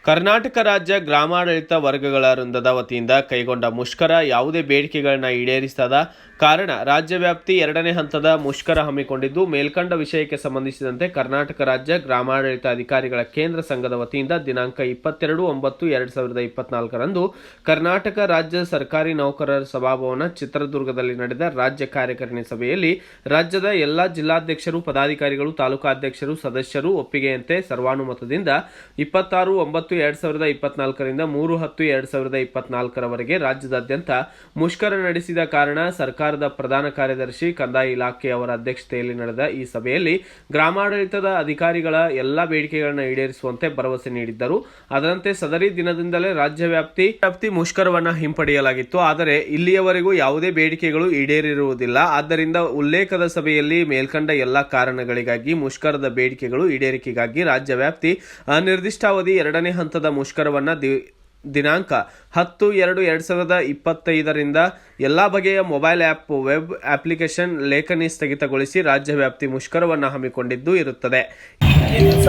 ಕರ್ನಾಟಕ ರಾಜ್ಯ ಗ್ರಾಮಾಡಳಿತ ವರ್ಗಗಳ ವೃಂದದ ವತಿಯಿಂದ ಕೈಗೊಂಡ ಮುಷ್ಕರ ಯಾವುದೇ ಬೇಡಿಕೆಗಳನ್ನು ಈಡೇರಿಸದ ಕಾರಣ ರಾಜ್ಯವ್ಯಾಪ್ತಿ ಎರಡನೇ ಹಂತದ ಮುಷ್ಕರ ಹಮ್ಮಿಕೊಂಡಿದ್ದು, ಮೇಲ್ಕಂಡ ವಿಷಯಕ್ಕೆ ಸಂಬಂಧಿಸಿದಂತೆ ಕರ್ನಾಟಕ ರಾಜ್ಯ ಗ್ರಾಮಾಡಳಿತ ಅಧಿಕಾರಿಗಳ ಕೇಂದ್ರ ಸಂಘದ ವತಿಯಿಂದ ದಿನಾಂಕ 22/9/2024ರಂದು ಕರ್ನಾಟಕ ರಾಜ್ಯ ಸರ್ಕಾರಿ ನೌಕರರ ಸಭಾಭವನ ಚಿತ್ರದುರ್ಗದಲ್ಲಿ ನಡೆದ ರಾಜ್ಯ ಕಾರ್ಯಕಾರಿಣಿ ಸಭೆಯಲ್ಲಿ ರಾಜ್ಯದ ಎಲ್ಲಾ ಜಿಲ್ಲಾಧ್ಯಕ್ಷರು, ಪದಾಧಿಕಾರಿಗಳು, ತಾಲೂಕಾಧ್ಯಕ್ಷರು, ಸದಸ್ಯರು ಒಪ್ಪಿಗೆಯಂತೆ ಸರ್ವಾನುಮತದಿಂದ 26/9/2024ರಿಂದ 3/10/2024ರವರೆಗೆ ರಾಜ್ಯದಾದ್ಯಂತ ಮುಷ್ಕರ ನಡೆಸಿದ ಕಾರಣ ಸರ್ಕಾರದ ಪ್ರಧಾನ ಕಾರ್ಯದರ್ಶಿ ಕಂದಾಯ ಇಲಾಖೆಯವರ ಅಧ್ಯಕ್ಷತೆಯಲ್ಲಿ ನಡೆದ ಈ ಸಭೆಯಲ್ಲಿ ಗ್ರಾಮಾಡಳಿತದ ಅಧಿಕಾರಿಗಳ ಎಲ್ಲ ಬೇಡಿಕೆಗಳನ್ನು ಈಡೇರಿಸುವಂತೆ ಭರವಸೆ ನೀಡಿದ್ದರು. ಅದರಂತೆ ಸದರಿ ದಿನದಿಂದಲೇ ರಾಜ್ಯವ್ಯಾಪ್ತಿ ಮುಷ್ಕರವನ್ನು ಹಿಂಪಡೆಯಲಾಗಿತ್ತು. ಆದರೆ ಇಲ್ಲಿಯವರೆಗೂ ಯಾವುದೇ ಬೇಡಿಕೆಗಳು ಈಡೇರಿರುವುದಿಲ್ಲ. ಆದ್ದರಿಂದ ಉಲ್ಲೇಖದ ಸಭೆಯಲ್ಲಿ ಮೇಲ್ಕಂಡ ಎಲ್ಲ ಕಾರಣಗಳಿಗಾಗಿ ಮುಷ್ಕರದ ಬೇಡಿಕೆಗಳು ಈಡೇರಿಕೆಗಾಗಿ ರಾಜ್ಯವ್ಯಾಪ್ತಿ ಅನಿರ್ದಿಷ್ಟಾವಧಿ ಎರಡನೇ ಹಂತದ ಮುಷ್ಕರವನ್ನು ದಿನಾಂಕ 10/2/2025ರಿಂದ ಎಲ್ಲಾ ಬಗೆಯ ಮೊಬೈಲ್ ಆ್ಯಪ್, ವೆಬ್ ಅಪ್ಲಿಕೇಶನ್ ಲೇಖನಿ ಸ್ಥಗಿತಗೊಳಿಸಿ ರಾಜ್ಯವ್ಯಾಪ್ತಿ ಮುಷ್ಕರವನ್ನು ಹಮ್ಮಿಕೊಂಡಿದ್ದು ಇರುತ್ತದೆ. ಈ ದಿವಸ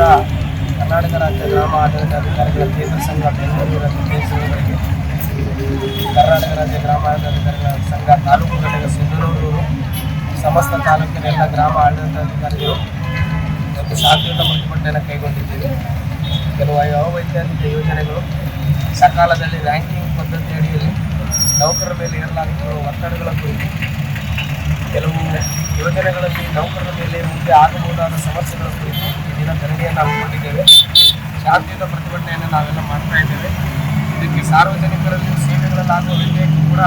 ಕರ್ನಾಟಕ ರಾಜ್ಯ ಗ್ರಾಮ ಆಡಳಿತ ಅಧಿಕಾರಿಗಳ ಕೇಂದ್ರ ಸಂಘ ಬೆಂಗಳೂರು ನಿರ್ದೇಶಕರಿಗೆ, ಕರ್ನಾಟಕ ರಾಜ್ಯ ಗ್ರಾಮ ಆಡಳಿತ ಅಧಿಕಾರಿಗಳ ಸಂಘ ತಾಲೂಕು ಘಟಕ ಸಿಂಧನೂರು, ಸಮಸ್ತ ತಾಲೂಕಿನ ಎಲ್ಲ ಗ್ರಾಮ ಆಡಳಿತ ಅಧಿಕಾರಿಗಳು ಒಂದು ಶಾಂತಿಯುತ ಪ್ರತಿಭಟನೆಯನ್ನು ಕೈಗೊಂಡಿದ್ದೇವೆ. ಕೆಲವು ಅವೈಜ್ಞಾನಿಕ ಯೋಜನೆಗಳು, ಸಕಾಲದಲ್ಲಿ ರ್ಯಾಂಕಿಂಗ್ ಪದ್ಧತಿ ಅಡಿಯಲ್ಲಿ ನೌಕರರ ಮೇಲೆ ಏರಲಾಗುತ್ತಿರುವ ಒತ್ತಡಗಳ ಕುರಿತು, ಕೆಲವು ಯೋಜನೆಗಳಲ್ಲಿ ನೌಕರರ ಮೇಲೆ ಮುಂದೆ ಆಗಬಹುದಾದ ಸಮಸ್ಯೆಗಳ ಕುರಿತು ಈ ದಿನ ಧರಣಿಯನ್ನು ಹಮ್ಮಿಕೊಂಡಿದ್ದೇವೆ. ಶಾಂತಿಯುತ ಪ್ರತಿಭಟನೆಯನ್ನು ನಾವೆಲ್ಲ ಮಾಡ್ತಾ ಇದ್ದೇವೆ. ಇದಕ್ಕೆ ಸಾರ್ವಜನಿಕರಲ್ಲಿ ಸೇವೆಗಳಲ್ಲಾಗುವ ವ್ಯತ್ಯಯಕ್ಕೂ ಕೂಡ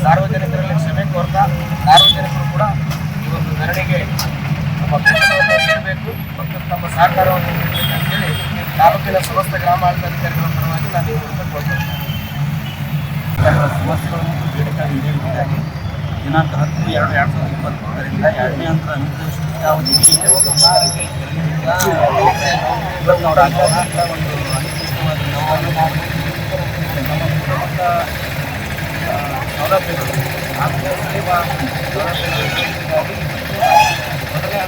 ಸಾರ್ವಜನಿಕರಲ್ಲಿ ಕ್ಷಮೆ ಕೋರ್ತಾ ಸಾರ್ವಜನಿಕರು ಕೂಡ ಈ ಒಂದು ಧರಣಿಗೆ ನಮ್ಮ ಬೆಂಬಲವನ್ನು ನೀಡಬೇಕು ಮತ್ತು ತಮ್ಮ ಸಹಕಾರವನ್ನು ನೀಡಬೇಕು ಅಂತೇಳಿ ತಾಲೂಕಿನ ಸಮಸ್ತ ಗ್ರಾಮ ಆಡಳಿತ ಅಧಿಕಾರಿಗಳ ಪರವಾಗಿ ನಾನು ಈ ಮೂಲಕ ಕೊಡ್ತೇನೆ. ಸಮಸ್ಯೆಗಳು ಮತ್ತು ಬೇಡಿಕೆ ಈಡೇರಿಕೆಗಾಗಿ ದಿನಾಂಕ 10/2/2023ರಿಂದ ಎರಡನೇ ಹಂತದ ಅನಿರ್ದಿಷ್ಟಾವಧಿಗೆ ಇವತ್ತು ನಾವು ರಾಜ್ಯಾದ್ಯಂತ ಒಂದು ಅನಿರ್ದಿಷ್ಟವಾದ ನೋವನ್ನು ಮಾಡಿ ಸಂಬಂಧಪಟ್ಟ ಸೌಲಭ್ಯಗಳು ಆಮೇಲೆ ಸೇವಾ ಸೌಲಭ್ಯಗಳು ಈಡೇರಿಕೆಗಾಗಿ ಮೊದಲನೇ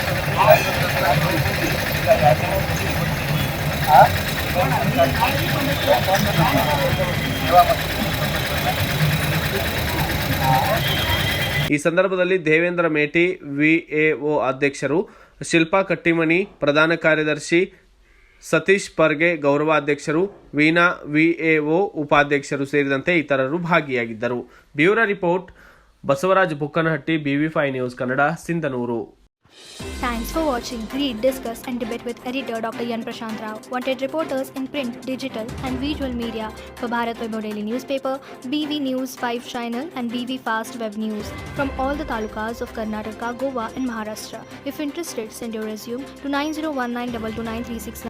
ಈ ಸಂದರ್ಭದಲ್ಲಿ ದೇವೇಂದ್ರ ಮೇಟಿ ವಿಎಒ ಅಧ್ಯಕ್ಷರು, ಶಿಲ್ಪಾ ಕಟ್ಟಿಮನಿ ಪ್ರಧಾನ ಕಾರ್ಯದರ್ಶಿ, ಸತೀಶ್ ಪರ್ಗೆ ಗೌರವಾಧ್ಯಕ್ಷರು, ವೀಣಾ ವಿಎಒ ಉಪಾಧ್ಯಕ್ಷರು ಸೇರಿದಂತೆ ಇತರರು ಭಾಗಿಯಾಗಿದ್ದರು. Bureau report, Basavaraj Bukkanahatti, BV5 news Kannada, Sindhanur. Thanks for watching. Read, discuss and debate with editor Dr. Yan Prashant Rao. Wanted reporters in print, digital and visual media for Bharat Vaibhav Daily Newspaper, BV News 5 Channel and BV Fast Web News from all the talukas of Karnataka, Goa and Maharashtra. If interested, send your resume to 9019229369.